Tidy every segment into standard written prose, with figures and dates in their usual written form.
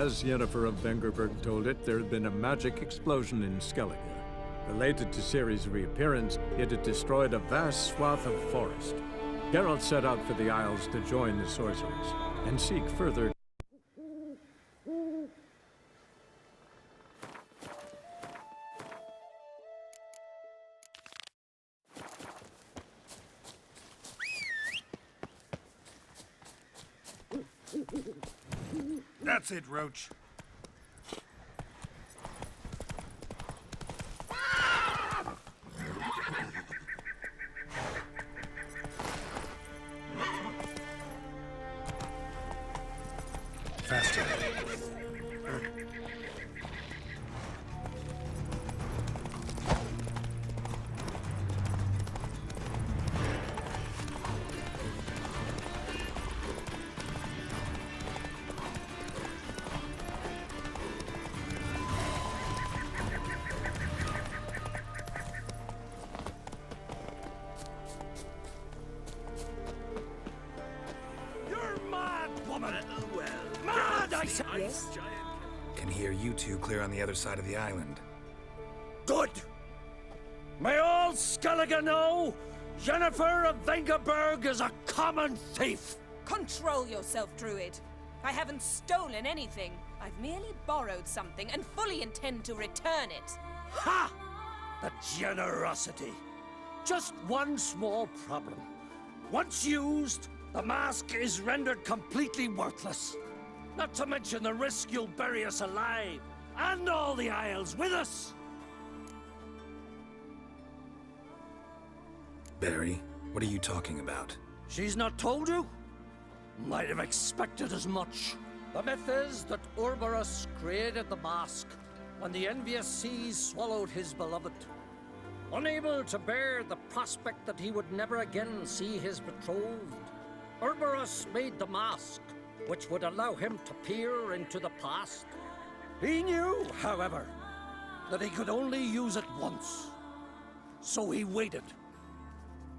As Yennefer of Vengerberg told it, there had been a magic explosion in Skellige. Related to Ciri's reappearance, it had destroyed a vast swath of forest. Geralt set out for the Isles to join the sorcerers and seek further. That's it, Roach. Faster. Yes? Can hear you two clear on the other side of the island. Good! May all Skellige know, Yennefer of Vengerberg is a common thief! Control yourself, Druid. I haven't stolen anything. I've merely borrowed something and fully intend to return it. Ha! The generosity. Just one small problem. Once used, the mask is rendered completely worthless. Not to mention the risk you'll bury us alive, and all the Isles with us! Barry, what are you talking about? She's not told you? Might have expected as much. The myth is that Urberus created the mask when the envious seas swallowed his beloved. Unable to bear the prospect that he would never again see his betrothed, Urberus made the mask, which would allow him to peer into the past. He knew, however, that he could only use it once. So he waited.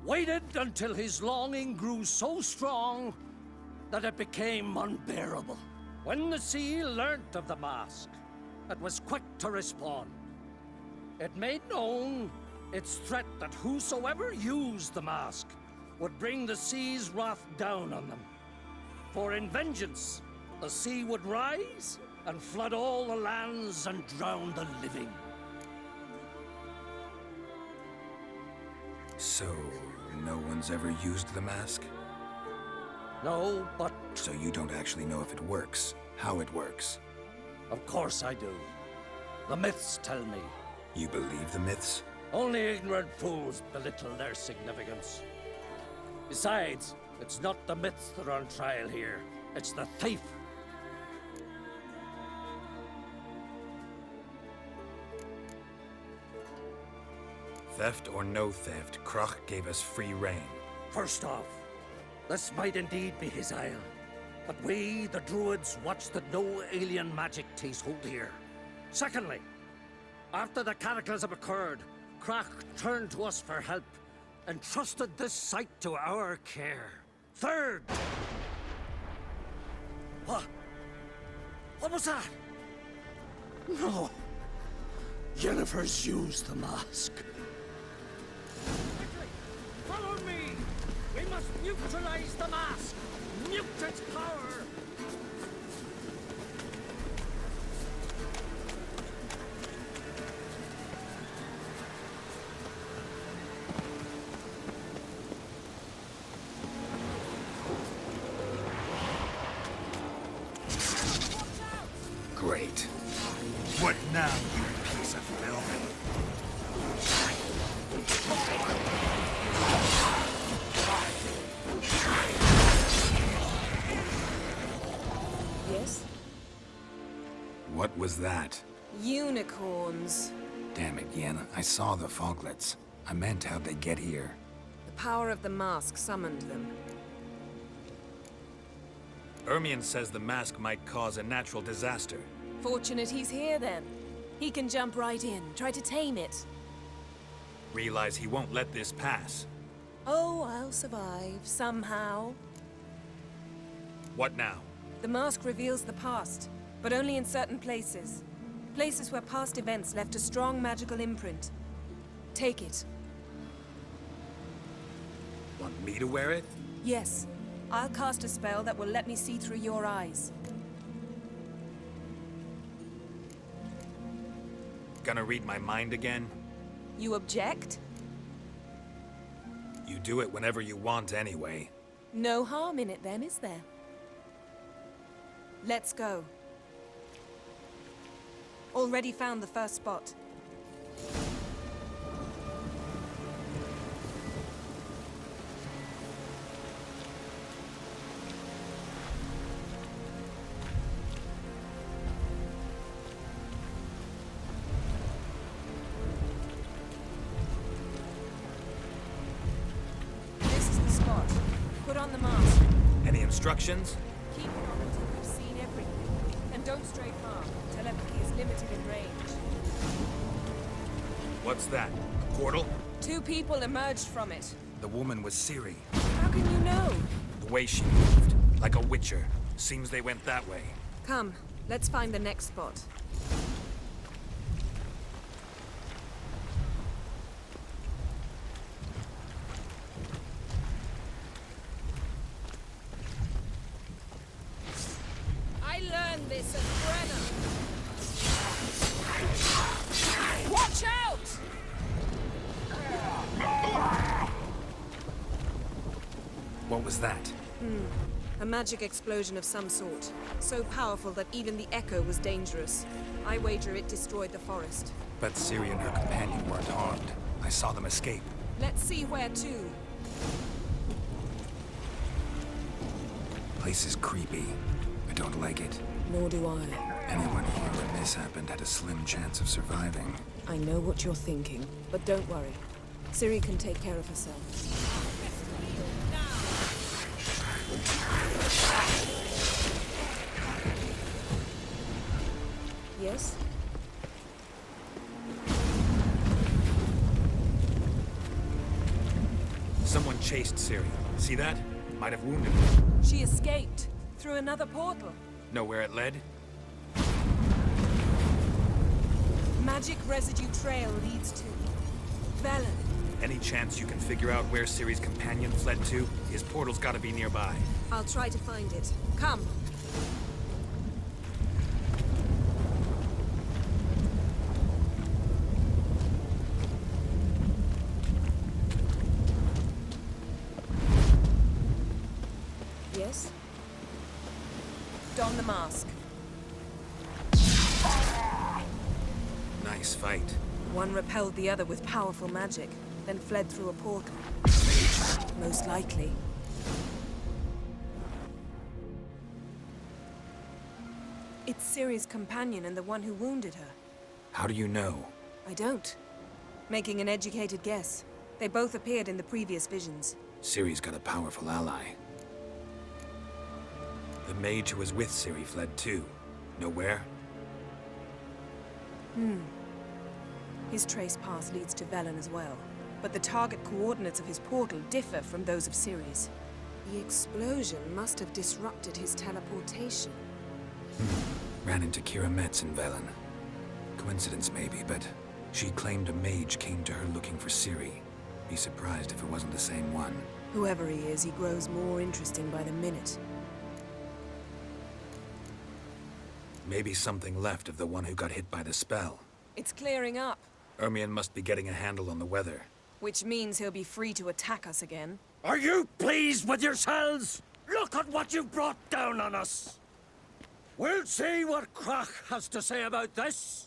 Waited until his longing grew so strong that it became unbearable. When the sea learnt of the mask, it was quick to respond. It made known its threat that whosoever used the mask would bring the sea's wrath down on them. For in vengeance, the sea would rise and flood all the lands and drown the living. So, no one's ever used the mask? No, but So you don't actually know if it works, how it works? of course I do. The myths tell me. You believe the myths? Only ignorant fools belittle their significance. Besides, it's not the myths that are on trial here. It's the thief. Theft or no theft, Kroch gave us free rein. First off, this might indeed be his isle. But we, the Druids, watch that no alien magic takes hold here. Secondly, after the cataclysm occurred, Kroch turned to us for help and trusted this site to our care. Third! What? What was that? No. Yennefer's used the mask. Quickly! Follow me! We must neutralize the mask! Mute its power! Great. What now, you piece of filth? Yes? What was that? Unicorns. Damn it, Yen. I saw the foglets. I meant how'd they get here? The power of the mask summoned them. Ermion says the mask might cause a natural disaster. Fortunate he's here, then. He can jump right in, try to tame it. Realize he won't let this pass. Oh, I'll survive, somehow. What now? The mask reveals the past. but only in certain places. Places where past events left a strong magical imprint. Take it. Want me to wear it? Yes. I'll cast a spell that will let me see through your eyes. Gonna read my mind again? You object? You do it whenever you want anyway. No harm in it then, is there? Let's go. Already found the first spot. This is the spot. Put on the mask. Any instructions? Keep it on until we've seen everything. And don't stray far. Telepathy is limited in range. What's that? A portal? 2 people emerged from it. The woman was Ciri. How can you know? The way she moved, like a witcher. Seems they went that way. Come, let's find the next spot. I learned this at Brennan. Watch out! What was that? A magic explosion of some sort. So powerful that even the echo was dangerous. I wager it destroyed the forest. But Ciri and her companion weren't harmed. I saw them escape. Let's see where to. Place is creepy. I don't like it. Nor do I. Anyone here when this happened had a slim chance of surviving. I know what you're thinking, but don't worry. Ciri can take care of herself. Yes? Someone chased Ciri. See that? Might have wounded her. She escaped through another portal. Know where it led? Magic residue trail leads to Velen. Any chance you can figure out where Ciri's companion fled to? His portal's gotta be nearby. I'll try to find it. Come. Yes? Don the mask. Nice fight. One repelled the other with powerful magic, then fled through a portal. Most likely. It's Ciri's companion and the one who wounded her. How do you know? I don't. Making an educated guess. They both appeared in the previous visions. Ciri's got a powerful ally. The mage who was with Ciri fled too. Know where? His trace path leads to Velen as well. But the target coordinates of his portal differ from those of Ciri's. The explosion must have disrupted his teleportation. Ran into Kira Metz in Velen. Coincidence maybe, but she claimed a mage came to her looking for Ciri. Be surprised if it wasn't the same one. Whoever he is, he grows more interesting by the minute. Maybe something left of the one who got hit by the spell. It's clearing up, Ermion must be getting a handle on the weather. which means he'll be free to attack us again. Are you pleased with yourselves? Look at what you've brought down on us. We'll see what Krach has to say about this.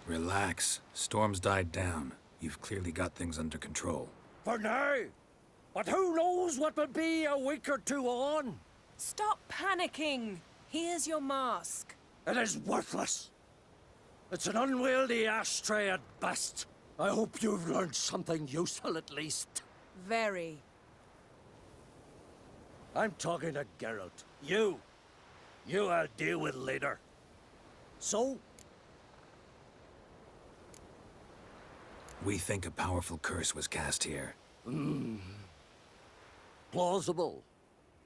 Relax. Storm's died down. You've clearly got things under control. For now. But who knows what will be a week or two on? Stop panicking! Here's your mask. It is worthless. It's an unwieldy ashtray at best. I hope you've learned something useful at least. Very. I'm talking to Geralt. You I'll deal with later. So, We think a powerful curse was cast here. plausible.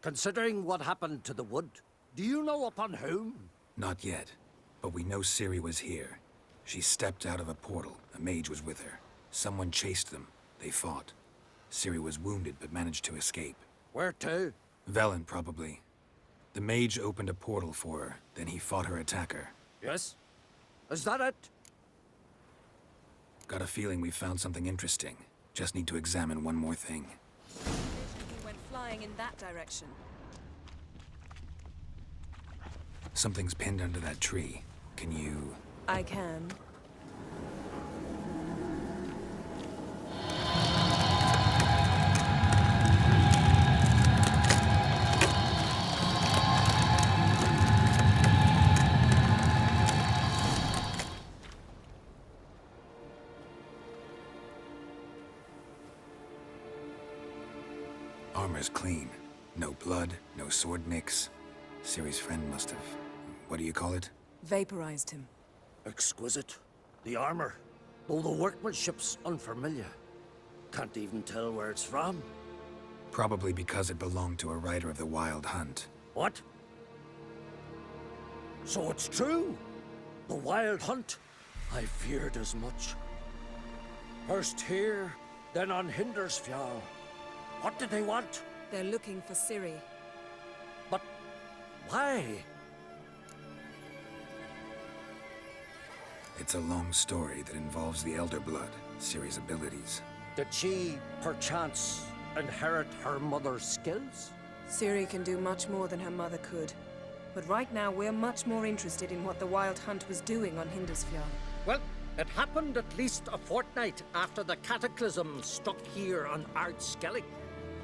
Considering what happened to the wood, do you know upon whom? Not yet, but we know Ciri was here. She stepped out of a portal. A mage was with her. Someone chased them. They fought. Ciri was wounded, but managed to escape. Where to? Velen, probably. The mage opened a portal for her, then he fought her attacker. Yes? Is that it? Got a feeling we found something interesting. Just need to examine one more thing. He went flying in that direction. Something's pinned under that tree. Can you... I can. Armor's clean. No blood, no sword nicks. Ciri's friend must have... What do you call it? Vaporized him. Exquisite. The armor, though the workmanship's unfamiliar. Can't even tell where it's from. Probably because it belonged to a rider of the Wild Hunt. What? So it's true? The Wild Hunt? I feared as much. First here, then on Hindersfjall. What did they want? They're looking for Ciri. But why? It's a long story that involves the Elder Blood, Ciri's abilities. Did she, perchance, inherit her mother's skills? Ciri can do much more than her mother could. But right now, we're much more interested in what the Wild Hunt was doing on Hindersfjall. Well, it happened at least a fortnight after the cataclysm struck here on Ardskellig.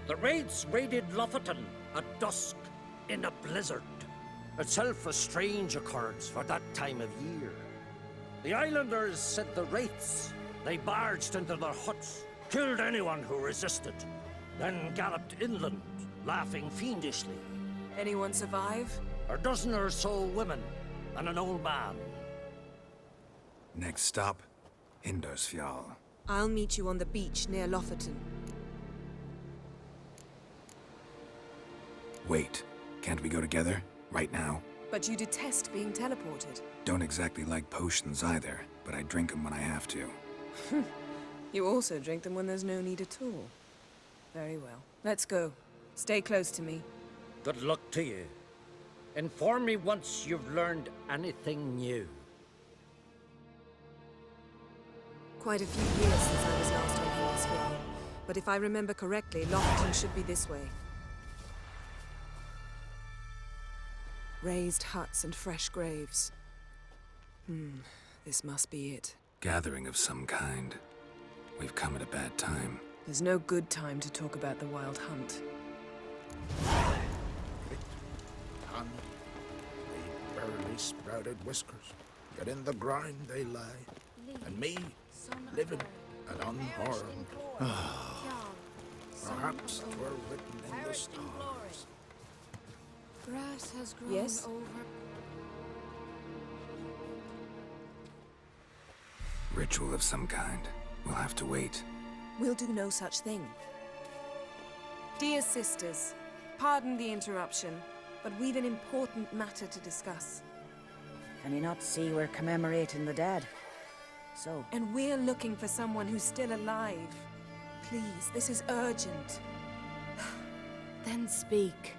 The raids raided Lofoten at dusk in a blizzard. Itself a strange occurrence for that time of year. The islanders sent the wraiths. They barged into their huts, killed anyone who resisted, then galloped inland, laughing fiendishly. Anyone survive? A dozen or so women and an old man. Next stop, Hindersfjall. I'll meet you on the beach near Lofoten. Wait, can't we go together? Right now? But you detest being teleported. Don't exactly like potions either, but I drink them when I have to. You also drink them when there's no need at all. Very well. Let's go. Stay close to me. Good luck to you. Inform me once you've learned anything new. Quite a few years since I was last on Hindersfjall. But if I remember correctly, Lofoten should be this way. Raised huts and fresh graves. This must be it. Gathering of some kind. We've come at a bad time. There's no good time to talk about the Wild Hunt. Done. They barely sprouted whiskers, yet in the grind they lie. And me, living and unharmed. Perhaps 'twere written in the stars. Grass has grown Yes? over. Ritual of some kind. We'll have to wait. We'll do no such thing. Dear sisters, pardon the interruption, but we've an important matter to discuss. Can you not see we're commemorating the dead? So, And we're looking for someone who's still alive. Please, this is urgent. Then speak.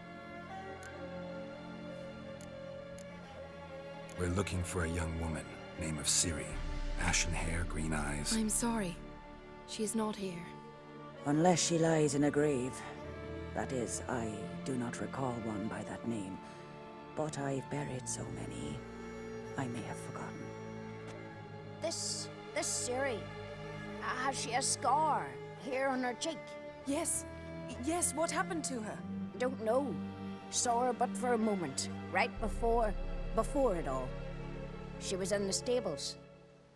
We're looking for a young woman, name of Ciri. Ashen hair, green eyes. I'm sorry. She is not here. unless she lies in a grave. That is, I do not recall one by that name. But I've buried so many, I may have forgotten. This Ciri, has she a scar here on her cheek? Yes. Yes, what happened to her? Don't know. Saw her but for a moment, right before it all. She was in the stables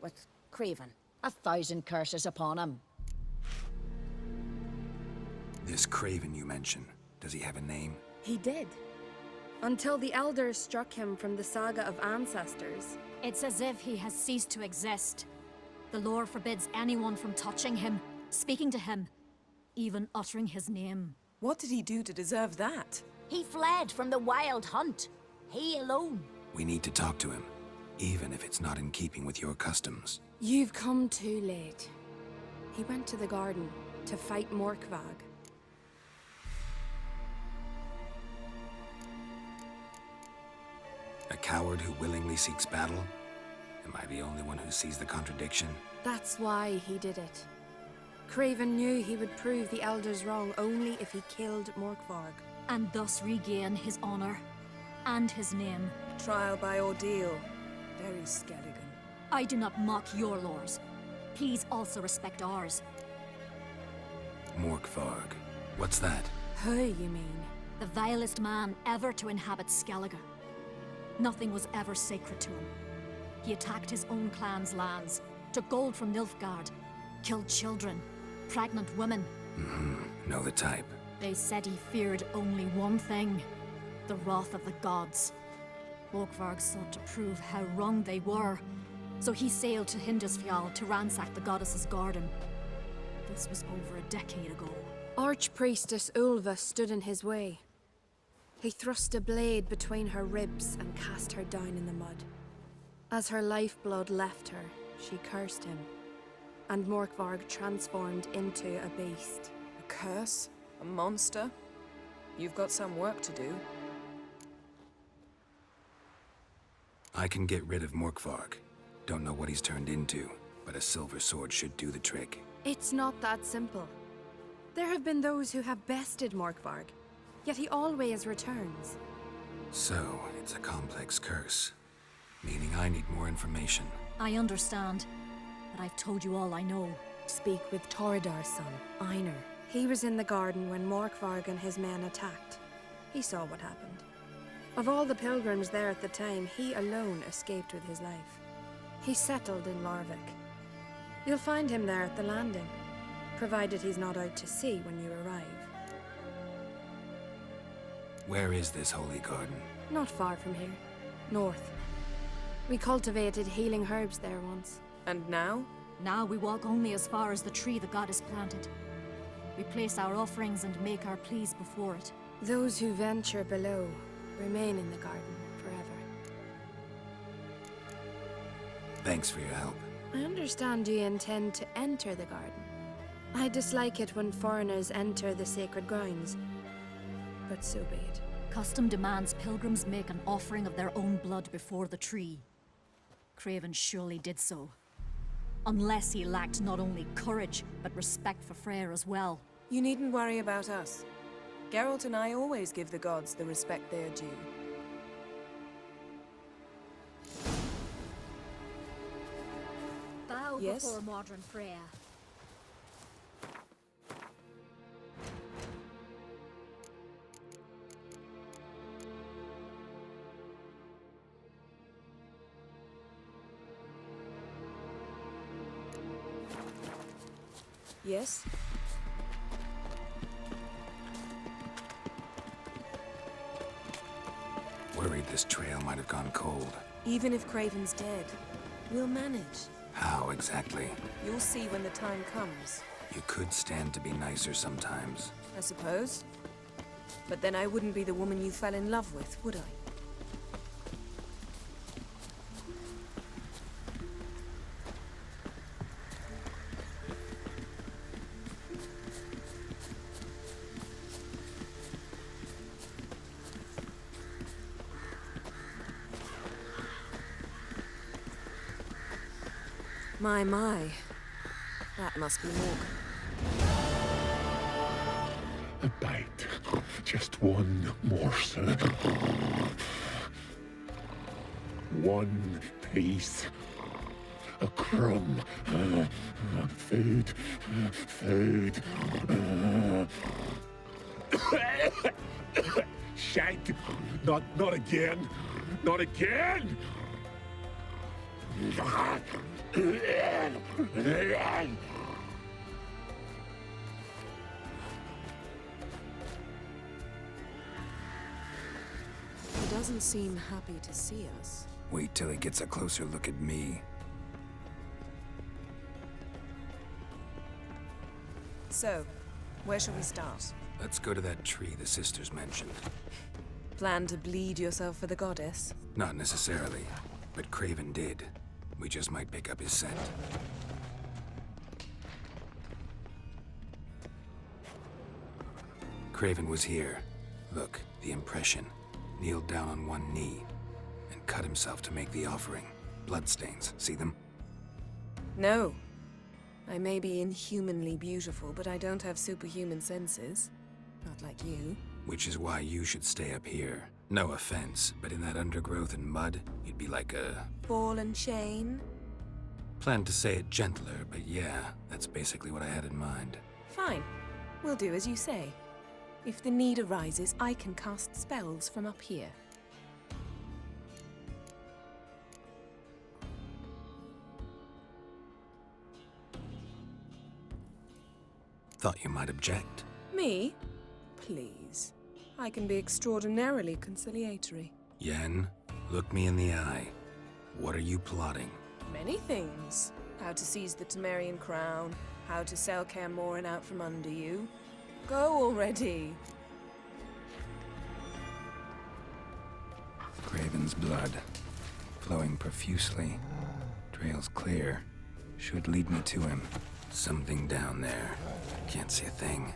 with Craven. 1,000 curses upon him. This Craven you mention, does he have a name? He did. Until the elders struck him from the saga of ancestors. It's as if he has ceased to exist. The lore forbids anyone from touching him, speaking to him, even uttering his name. What did he do to deserve that? He fled from the wild hunt. He alone. We need to talk to him, even if it's not in keeping with your customs. You've come too late. He went to the garden to fight Morkvag. A coward who willingly seeks battle? Am I the only one who sees the contradiction? That's why he did it. Craven knew he would prove the Elders wrong only if he killed Morkvarg. And thus regain his honor and his name. Trial by ordeal. Very Skelligan. I do not mock your laws. Please also respect ours. Morkvarg. What's that? Who, you mean? The vilest man ever to inhabit Skellige. Nothing was ever sacred to him. He attacked his own clan's lands, took gold from Nilfgaard, killed children, pregnant women. Know the type. They said he feared only one thing, the wrath of the gods. Morkvarg sought to prove how wrong they were, so he sailed to Hindisfjall to ransack the goddess's garden. This was over a decade ago. Archpriestess Ulva stood in his way. He thrust a blade between her ribs and cast her down in the mud. As her lifeblood left her, she cursed him, and Morkvarg transformed into a beast. A curse? A monster? You've got some work to do. I can get rid of Morkvarg. Don't know what he's turned into, but a silver sword should do the trick. It's not that simple. There have been those who have bested Morkvarg, yet he always returns. So, it's a complex curse. Meaning I need more information. I understand, but I've told you all I know. Speak with Torridar's son, Einar. He was in the garden when Morkvarg and his men attacked. He saw what happened. Of all the pilgrims there at the time, he alone escaped with his life. He settled in Larvik. You'll find him there at the landing, provided he's not out to sea when you arrive. Where is this holy garden? Not far from here. North. We cultivated healing herbs there once. And now? Now we walk only as far as the tree the goddess planted. We place our offerings and make our pleas before it. Those who venture below remain in the garden forever. Thanks for your help. I understand you intend to enter the garden. I dislike it when foreigners enter the sacred grounds, but so be it. Custom demands pilgrims make an offering of their own blood before the tree. Craven surely did so. Unless he lacked not only courage, but respect for Freyr as well. You needn't worry about us. Geralt and I always give the gods the respect they are due. Bow Yes? before modern Freya. Yes? Worried this trail might have gone cold. Even if Craven's dead, we'll manage. How exactly? You'll see when the time comes, You could stand to be nicer sometimes. I suppose. But then I wouldn't be the woman you fell in love with, would I? My. That must be Morgan. A bite. Just one morsel. One piece. A crumb. Food. Food. Shank. Not again. Not again! He doesn't seem happy to see us. Wait till he gets a closer look at me. So, where shall we start? Let's go to that tree the sisters mentioned. Plan to bleed yourself for the goddess? Not necessarily, but Craven did. We just might pick up his scent. Craven was here. Look, the impression. Kneeled down on one knee and cut himself to make the offering. Bloodstains, see them? No. I may be inhumanly beautiful, but I don't have superhuman senses. Not like you. Which is why you should stay up here. No offense, but in that undergrowth and mud, you'd be like a... Ball and chain? Planned to say it gentler, but yeah, that's basically what I had in mind. Fine. We'll do as you say. If the need arises, I can cast spells from up here. Thought you might object. Me? Please. I can be extraordinarily conciliatory. Yen, look me in the eye. What are you plotting? Many things. How to seize the Temerian crown, how to sell Kaer Morhen out from under you. Go already! Craven's blood, flowing profusely. Trail's clear. Should lead me to him. Something down there. Can't see a thing.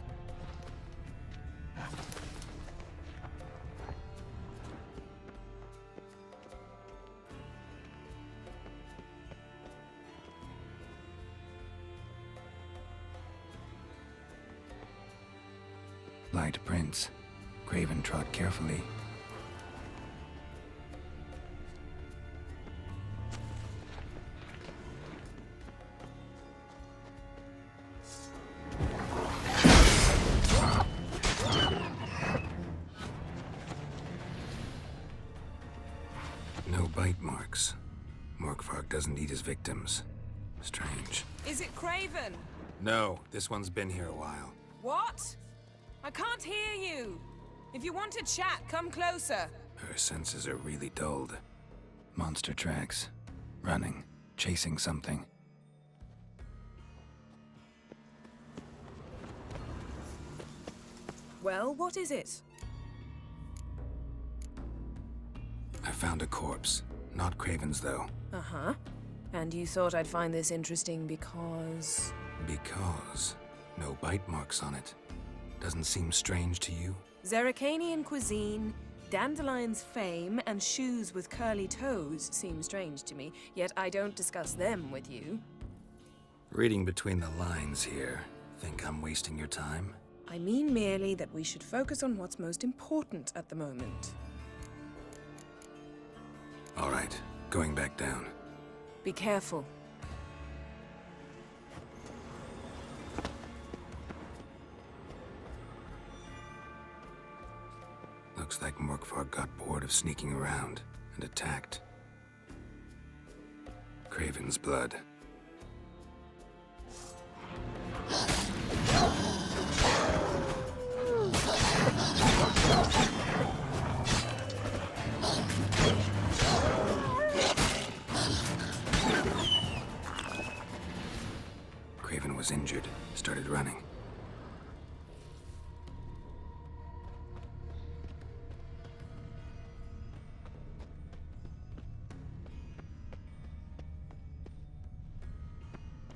Light prints. Craven trod carefully. No bite marks. Morkvarg doesn't eat his victims. Strange. Is it Craven? No, this one's been here a while. What? I can't hear you! If you want to chat, come closer. Her senses are really dulled. Monster tracks. Running. Chasing something. Well, what is it? I found a corpse. Not Craven's, though. Uh-huh. And you thought I'd find this interesting because... Because no bite marks on it. Doesn't seem strange to you? Zerrikanian cuisine, Dandelion's fame, and shoes with curly toes seem strange to me, yet I don't discuss them with you. Reading between the lines here. Think I'm wasting your time? I mean merely that we should focus on what's most important at the moment. All right, going back down. Be careful. Looks like Morkvarg got bored of sneaking around and attacked. Craven's blood. Craven was injured, started running.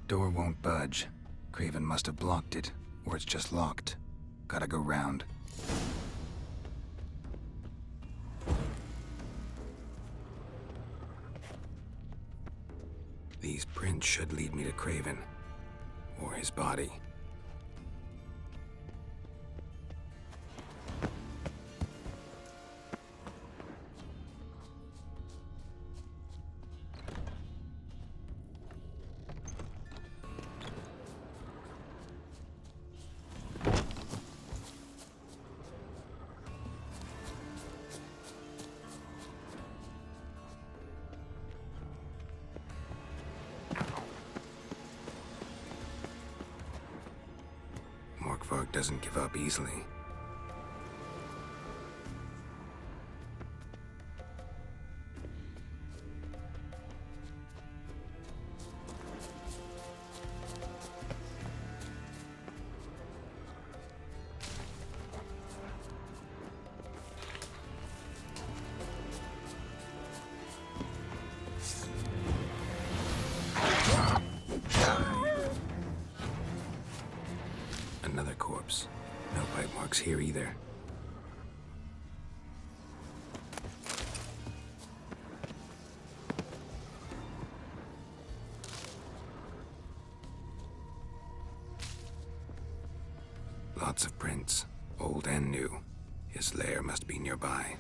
Door won't budge. Craven must have blocked it, or it's just locked. Gotta go round. These prints should lead me to Craven. Or his body. Morkvarg doesn't give up easily. another corpse. No bite marks here either. Lots of prints, old and new. His lair must be nearby.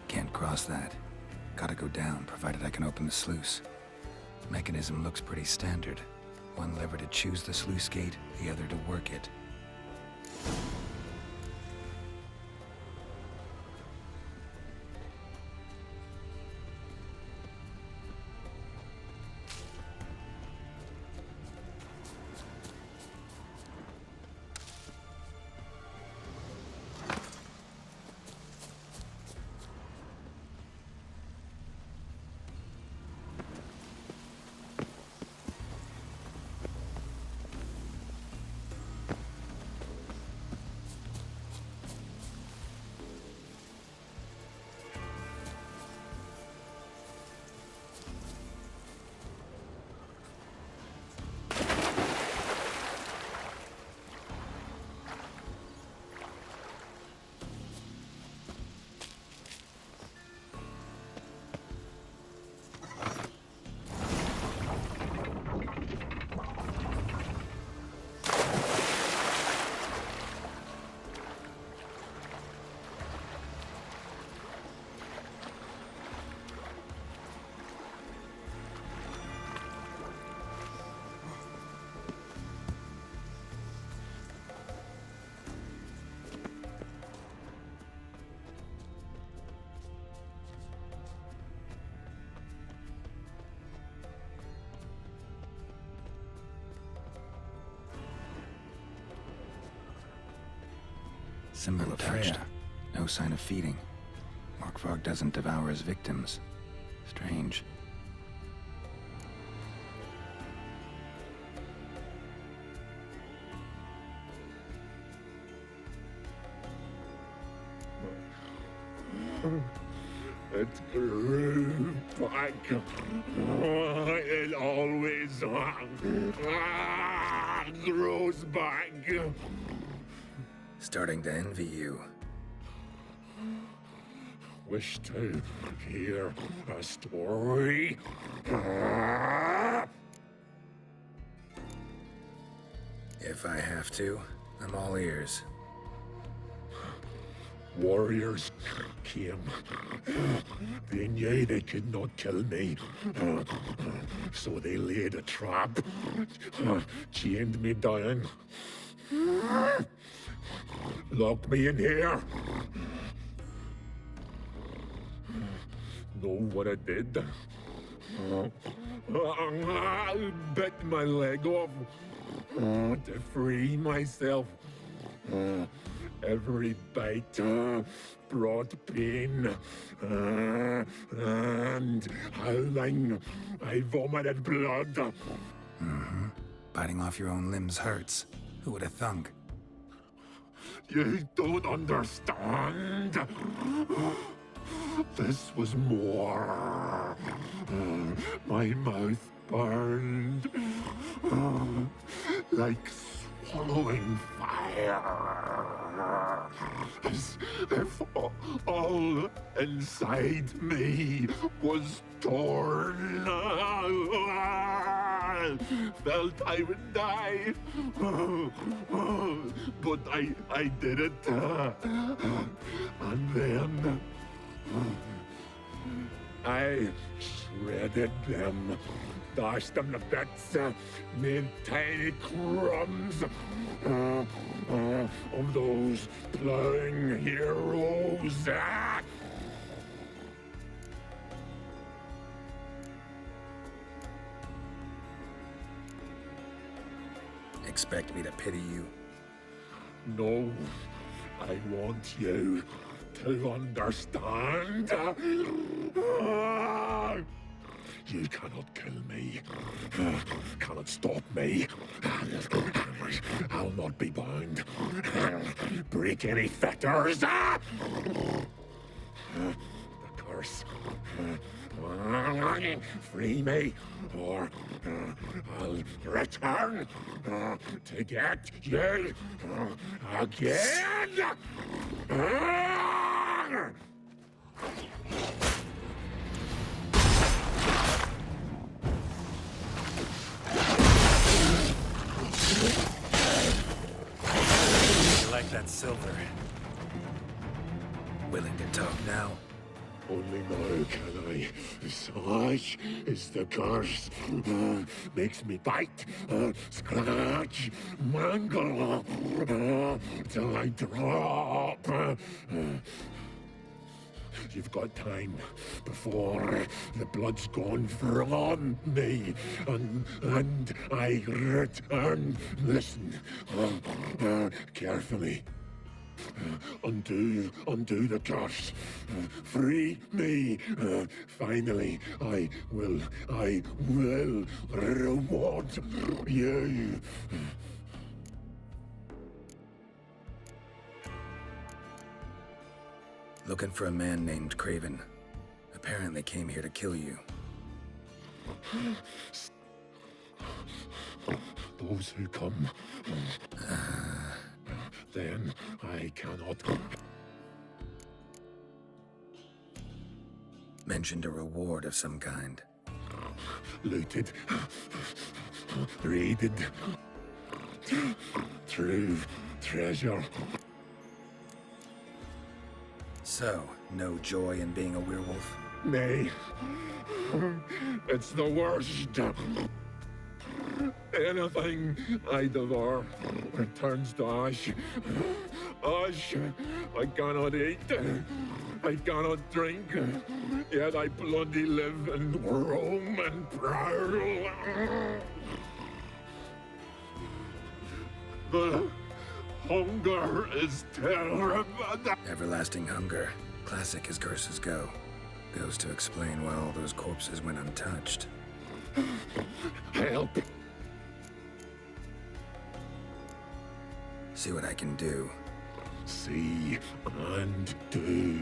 Can't cross that. Gotta go down, provided I can open the sluice. Mechanism looks pretty standard. One lever to choose the sluice gate, the other to work it. Symbol of Freya. No sign of feeding. Morkvarg doesn't devour his victims. Strange. It grew back. It always grows back. Starting to envy you. Wish to hear a story? If I have to, I'm all ears. Warriors came. They knew they could not kill me. So they laid a trap. Chained me down. Locked me in here. Know what I did? I bit my leg off to free myself. Every bite brought pain, and howling, I vomited blood. Mm-hmm. Biting off your own limbs hurts. Who would have thunk? You don't understand. This was more. My mouth burned like swallowing fire. As if all inside me was torn. felt I would die. But I did it. And then I shredded them, dashed them to bits, made tiny crumbs of those plowing heroes. Expect me to pity you? No, I want you to understand. You cannot kill me, cannot stop me. I'll not be bound, break any fetters. The curse. Free me, or I'll return to get you again. You like that silver? Willing to talk now? Only now can I. Such is the curse. Makes me bite, scratch, mangle, till I drop. You've got time before the blood's gone from me, and I return. Listen, carefully. Undo the curse. Free me. Finally, I will reward you. Looking for a man named Craven. Apparently came here to kill you. Those who come, then I cannot. Mentioned a reward of some kind. Looted, raided, true treasure. So, no joy in being a werewolf? Nay, it's the worst. Anything I devour returns to ash. Ash I cannot eat, I cannot drink, yet I bloody live and roam and prowl. The hunger is terrible. Everlasting hunger. Classic as curses go. Goes to explain why all those corpses went untouched. Help! See what I can do. See and do.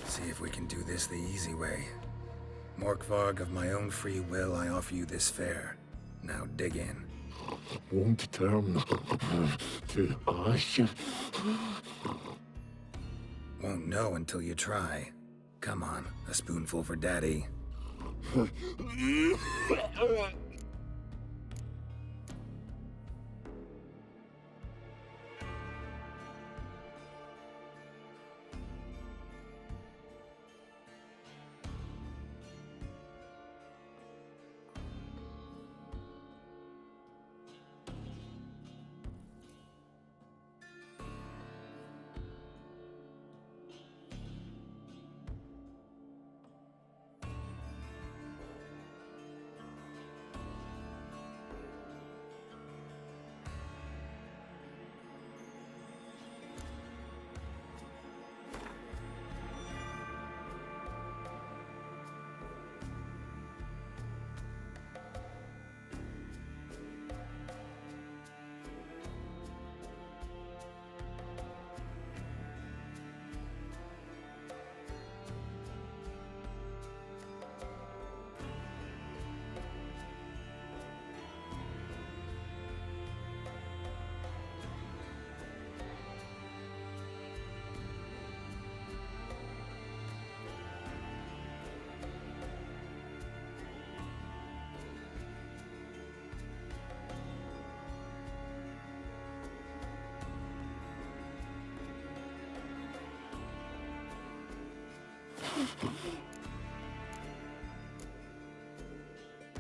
See if we can do this the easy way. Morkvarg, of my own free will, I offer you this fare. Now dig in. Won't turn to ash. Won't know until you try. Come on, a spoonful for Daddy.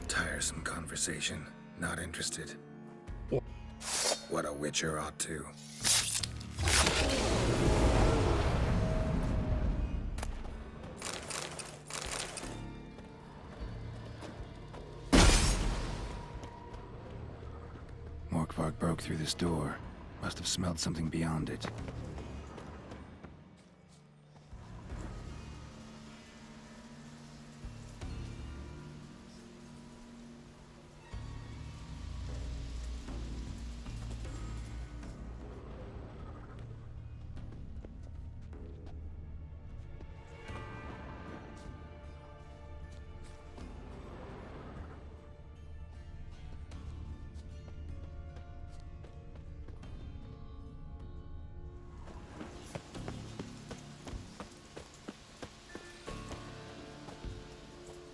Tiresome conversation. Not interested. What a witcher ought to. Morkvarg broke through this door. Must have smelled something beyond it.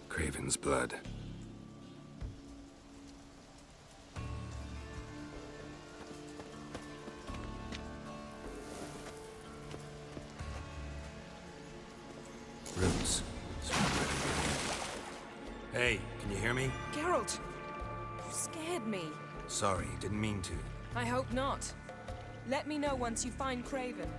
Craven's blood. Roots. Hey, can you hear me? Geralt! You scared me. Sorry, didn't mean to. I hope not. Let me know once you find Craven.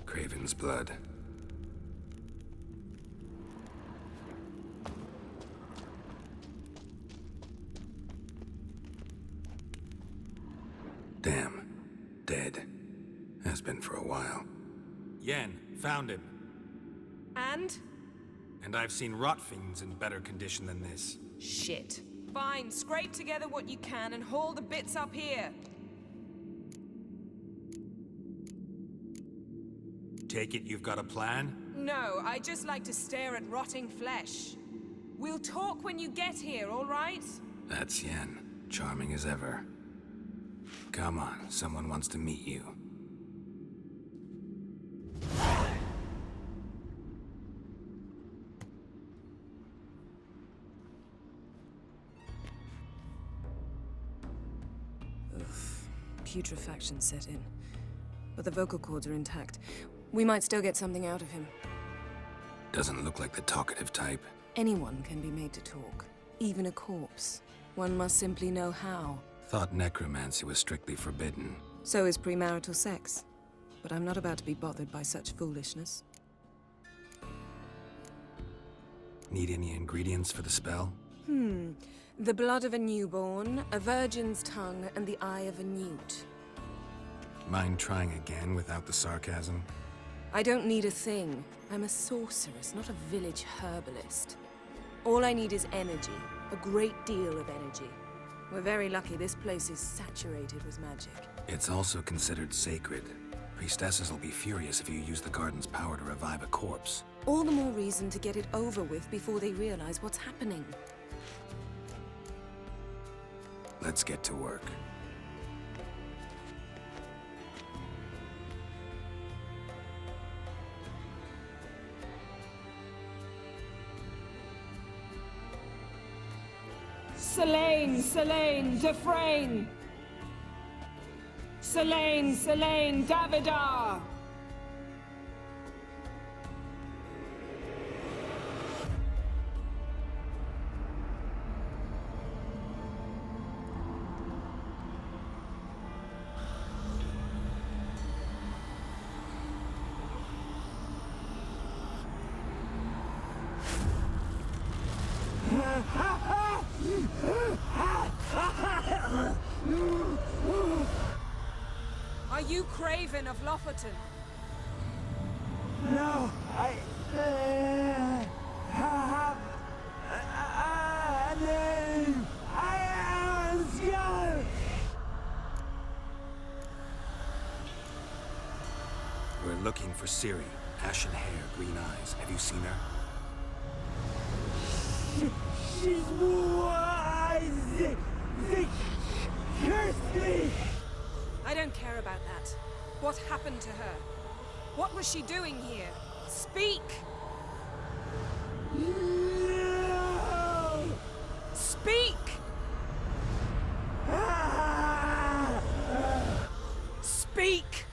Craven's blood. Damn. Dead. Has been for a while. Yen, found him. And? And I've seen rot fiends in better condition than this. Shit. Fine, scrape together what you can and haul the bits up here. Take it you've got a plan? No, I just like to stare at rotting flesh. We'll talk when you get here, all right? That's Yen. Charming as ever. Come on, someone wants to meet you. Putrefaction set in. But the vocal cords are intact. We might still get something out of him. Doesn't look like the talkative type. Anyone can be made to talk. Even a corpse. One must simply know how. Thought necromancy was strictly forbidden. So is premarital sex. But I'm not about to be bothered by such foolishness. Need any ingredients for the spell? The blood of a newborn, a virgin's tongue, and the eye of a newt. Mind trying again without the sarcasm? I don't need a thing. I'm a sorceress, not a village herbalist. All I need is energy. A great deal of energy. We're very lucky this place is saturated with magic. It's also considered sacred. Priestesses will be furious if you use the garden's power to revive a corpse. All the more reason to get it over with before they realize what's happening. Let's get to work. Selene, Selene, Defrain! Selene, Selene, Davidar! Are you Craven of Lofoten? No, I have a name. I am a scholar. We're looking for Ciri. Ashen hair, green eyes. Have you seen her? She's wise. They cursed me. I don't care about that. What happened to her? What was she doing here? Speak! No! Speak! Speak!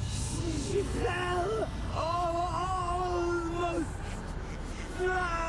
She fell almost drowned.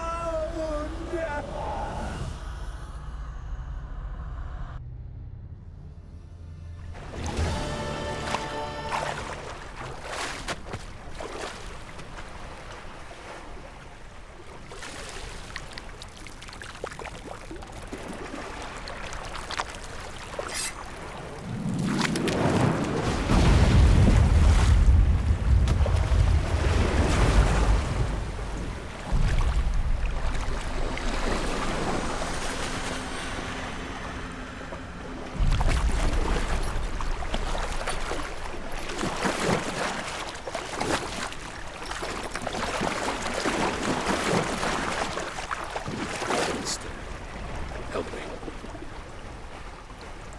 Help me.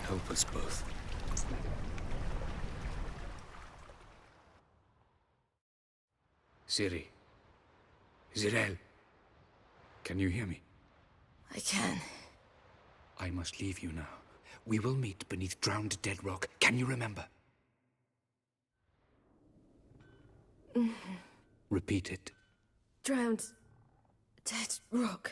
Help us both. Ciri. Zirel. Can you hear me? I can. I must leave you now. We will meet beneath drowned dead rock. Can you remember? Repeat it. Drowned. Dead rock.